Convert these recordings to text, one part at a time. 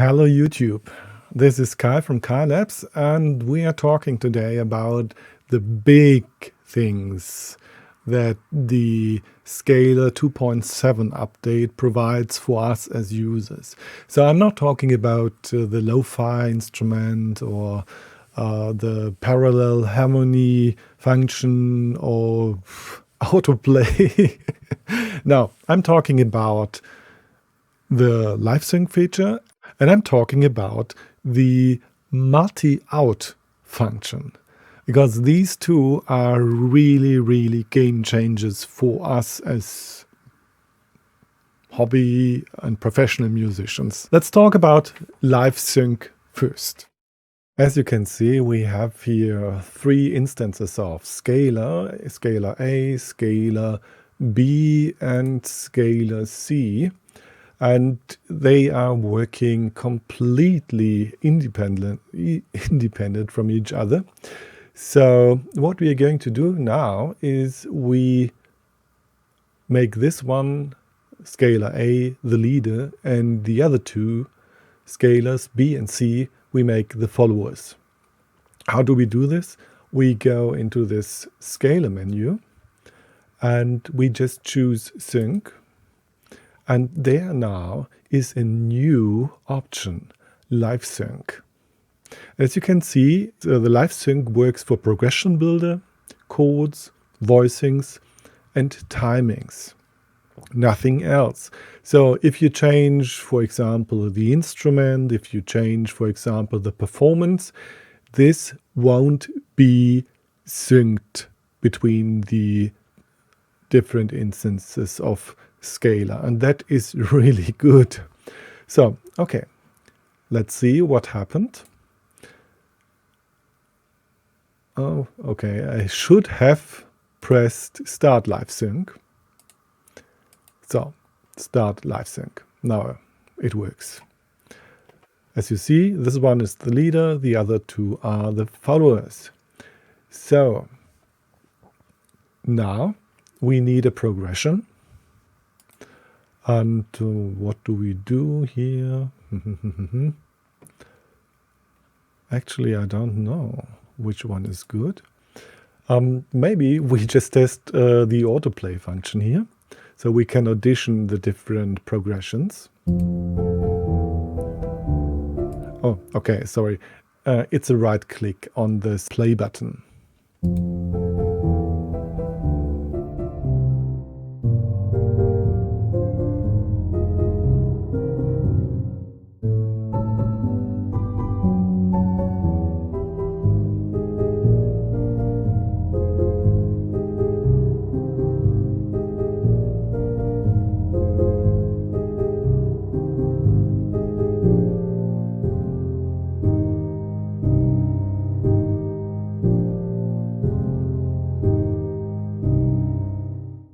Hello YouTube, this is Kai from Kai Labs, and we are talking today about the big things that the Scalar 2.7 update provides for us as users. So I'm not talking about the lo-fi instrument or the parallel harmony function or autoplay. No, I'm talking about the live sync feature, and I'm talking about the multi-out function, because these two are really game changers for us as hobby and professional musicians. Let's talk about live sync first. As you can see, we have here three instances of Scalar, Scalar A, Scalar B, and Scalar C. And they are working completely independent from each other. So what we are going to do now is we make this one scalar A the leader, and the other two scalars B and C we make the followers. How do we do this? We go into this scalar menu and we just choose sync. And there now is a new option, live sync. As you can see, the live sync works for progression builder, chords, voicings, and timings. Nothing else. So if you change, for example, the instrument, if you change, for example, the performance, this won't be synced between the different instances of Scalar, and that is really good. So, okay, let's see what happened. Oh, okay, I should have pressed Start Live Sync. So, Start Live Sync. Now it works. As you see, this one is the leader, the other two are the followers. So, now we need a progression. And what do we do here? Actually, I don't know which one is good. Maybe we just test the autoplay function here. So we can audition the different progressions. Oh, okay, sorry. It's a right click on this play button.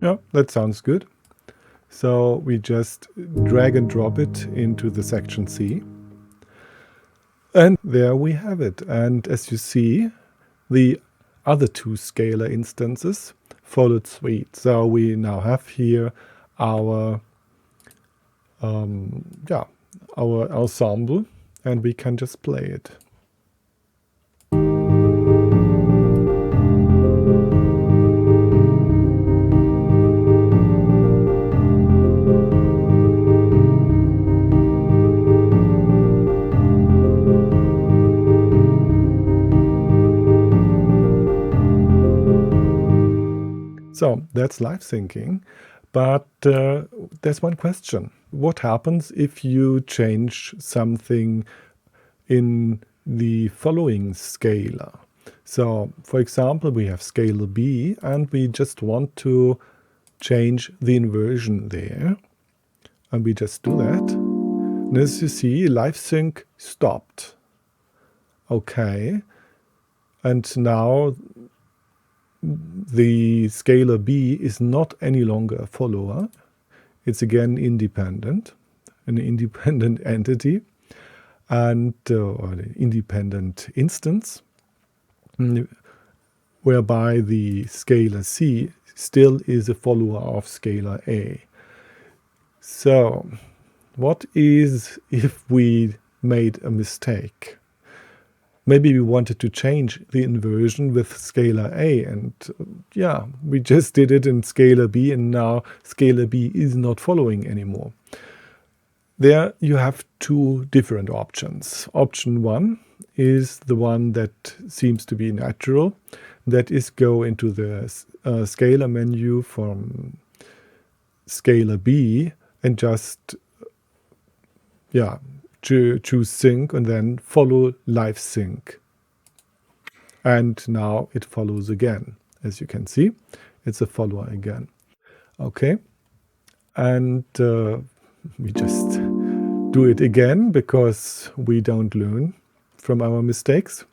Yeah, that sounds good. So we just drag and drop it into the section C. And there we have it. And as you see, the other two scalar instances followed suit. So we now have here our our ensemble, and we can just play it. So that's live syncing, but there's one question. What happens if you change something in the following scalar? So, for example, we have scalar B, and we just want to change the inversion there. And we just do that. And as you see, live sync stopped. Okay. And now the scalar B is not any longer a follower. It's again independent, an independent entity, and or an independent instance, whereby the scalar C still is a follower of scalar A. So what is if we made a mistake. Maybe we wanted to change the inversion with scalar A, and we just did it in scalar B, and now scalar B is not following anymore. There you have two different options. Option 1 is the one that seems to be natural. That is, go into the scalar menu from scalar B and just choose sync and then follow live sync. And now it follows again. As you can see, it's a follower again. Okay. And we just do it again because we don't learn from our mistakes.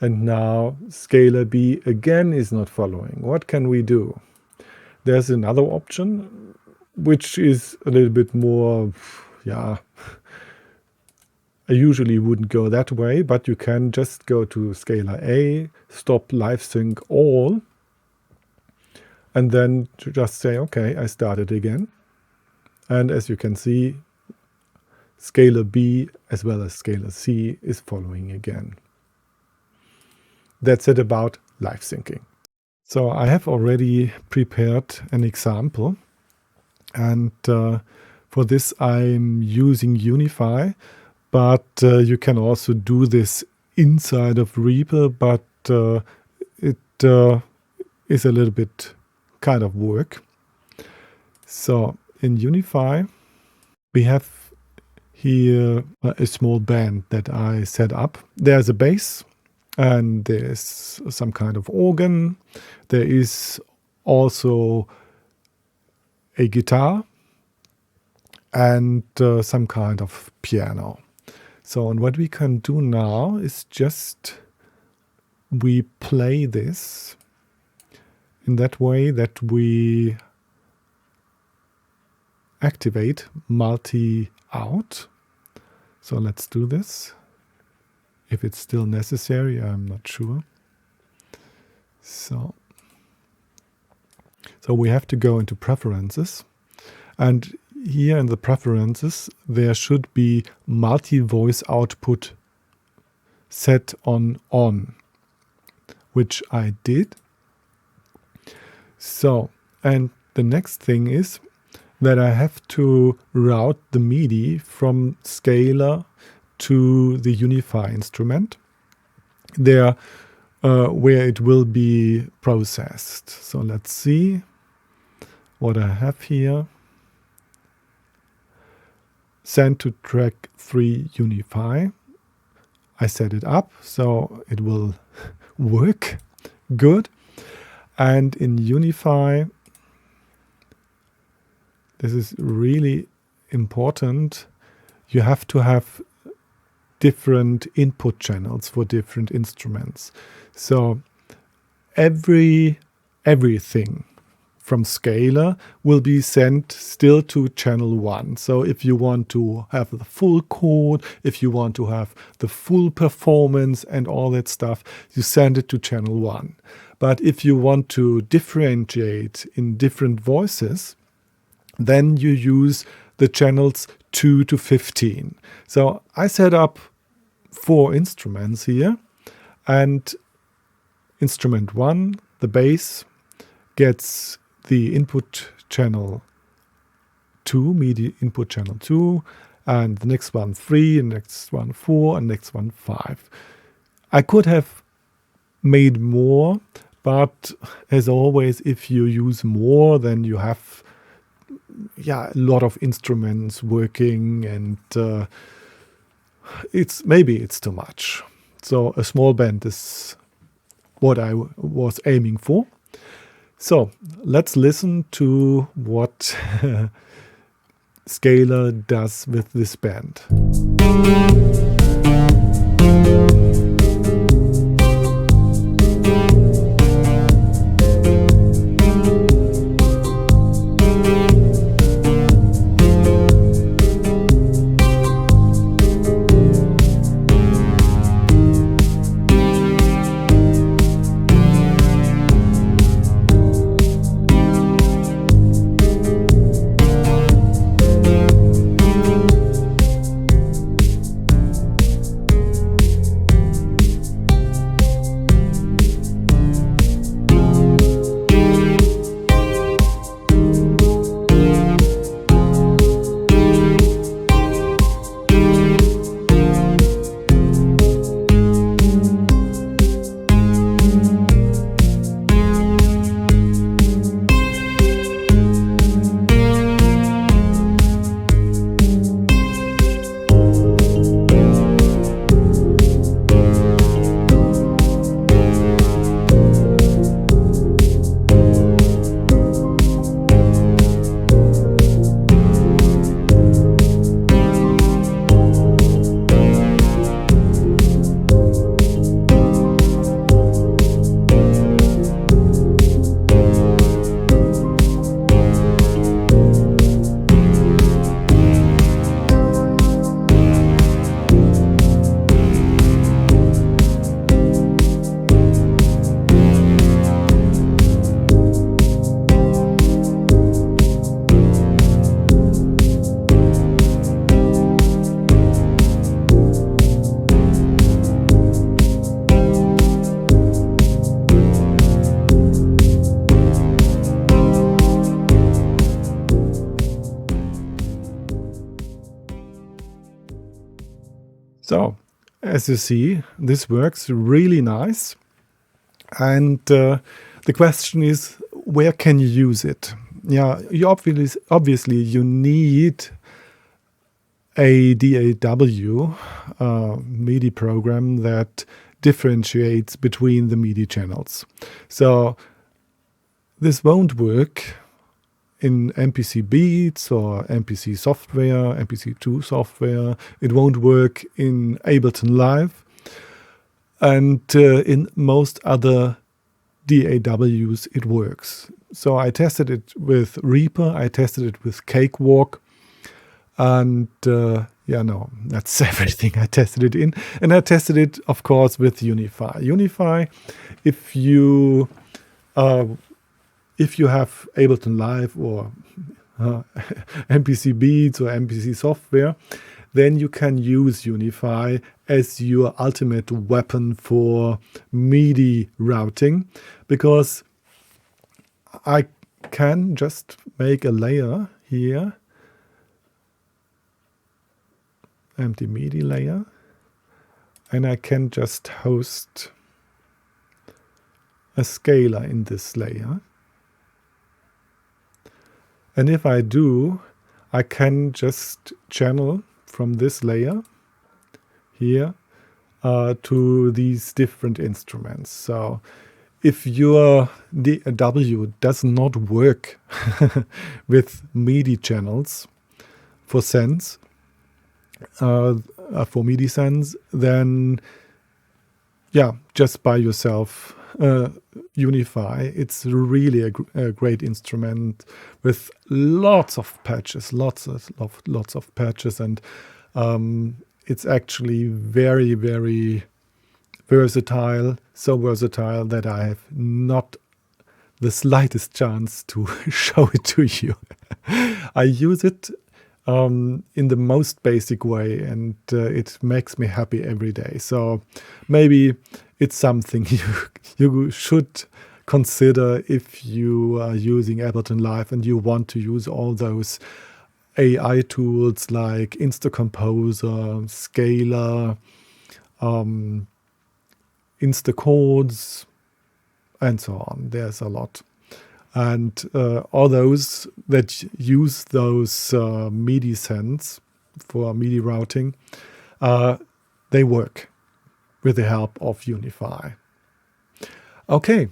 And now scalar B again is not following. What can we do? There's another option, which is a little bit more, I usually wouldn't go that way, but you can just go to scalar A, stop live sync all, and then just say, okay, I start it again. And as you can see, scalar B as well as scalar C is following again. That's it about live syncing. So I have already prepared an example, and for this I'm using Unify, but you can also do this inside of Reaper, but it is a little bit kind of work. So in Unify, we have here a small band that I set up. There's a bass and there's some kind of organ. There is also a guitar and some kind of piano. So, and what we can do now is just we play this in that way that we activate multi-out. So let's do this. If it's still necessary, I'm not sure. So we have to go into preferences, and here in the preferences there should be multi-voice output set on, which I did. So, and the next thing is that I have to route the MIDI from Scalar to the Unify instrument there where it will be processed. So let's see what I have here. Send to track 3 Unify. I set it up so it will work good. And in Unify, this is really important. You have to have different input channels for different instruments. So everything from Scalar will be sent still to channel 1. So if you want to have the full chord, if you want to have the full performance and all that stuff, you send it to channel 1. But if you want to differentiate in different voices, then you use the channels 2 to 15. So I set up 4 instruments here, and instrument 1, the bass, gets the input channel 2, MIDI input channel 2, and the next one 3, and next one 4, and next one 5. I could have made more, but as always, if you use more, then you have a lot of instruments working, and it's too much. So a small band is what I was aiming for. So let's listen to what Scalar does with this band. So, as you see, this works really nice. And the question is, where can you use it? Yeah, obviously you need a DAW MIDI program that differentiates between the MIDI channels. So this won't work in MPC Beats or MPC software, MPC2 software. It won't work in Ableton Live. And in most other DAWs, it works. So I tested it with Reaper, I tested it with Cakewalk, and that's everything I tested it in. And I tested it, of course, with Unify. Unify, if you have Ableton Live or MPC Beats or MPC software, then you can use Unify as your ultimate weapon for MIDI routing, because I can just make a layer here, empty MIDI layer, and I can just host a scalar in this layer. And if I do, I can just channel from this layer here to these different instruments. So if your DAW does not work with MIDI channels for sense, for MIDI sense, then just buy yourself Unify. It's really a great instrument with lots of patches, lots of patches, and it's actually very, very versatile. So versatile that I have not the slightest chance to show it to you. I use it in the most basic way, and it makes me happy every day. So maybe it's something you should consider if you are using Ableton Live and you want to use all those AI tools like Instacomposer, Scalar, Instachords, and so on. There's a lot. And all those that use those MIDI sends for MIDI routing, they work with the help of Unify. Okay,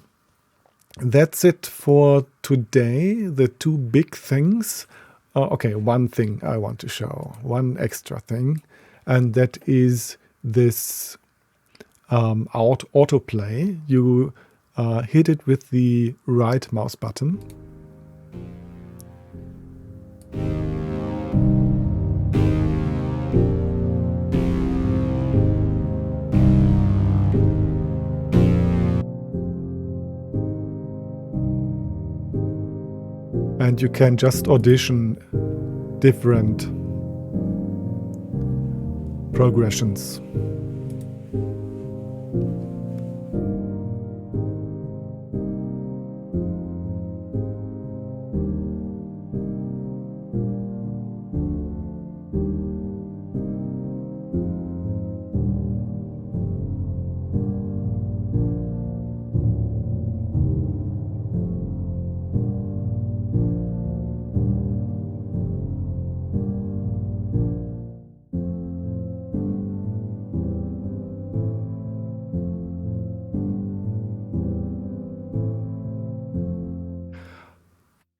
that's it for today. The two big things. One thing I want to show, one extra thing, and that is this autoplay. You hit it with the right mouse button. And you can just audition different progressions.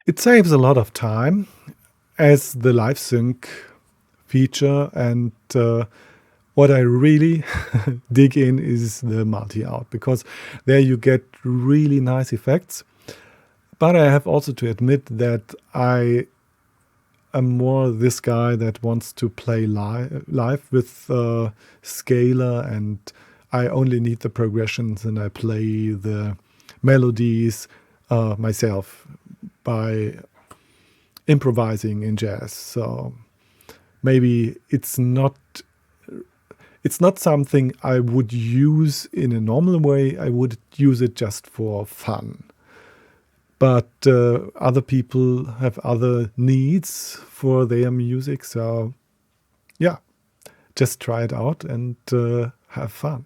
It saves a lot of time as the live sync feature, and what I really dig in is the multi-out, because there you get really nice effects. But I have also to admit that I am more this guy that wants to play live with Scalar, and I only need the progressions and I play the melodies myself by improvising in jazz. So maybe it's not something I would use in a normal way. I would use it just for fun. But other people have other needs for their music. So just try it out and have fun.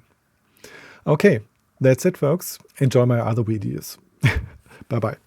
Okay, that's it, folks. Enjoy my other videos. Bye-bye.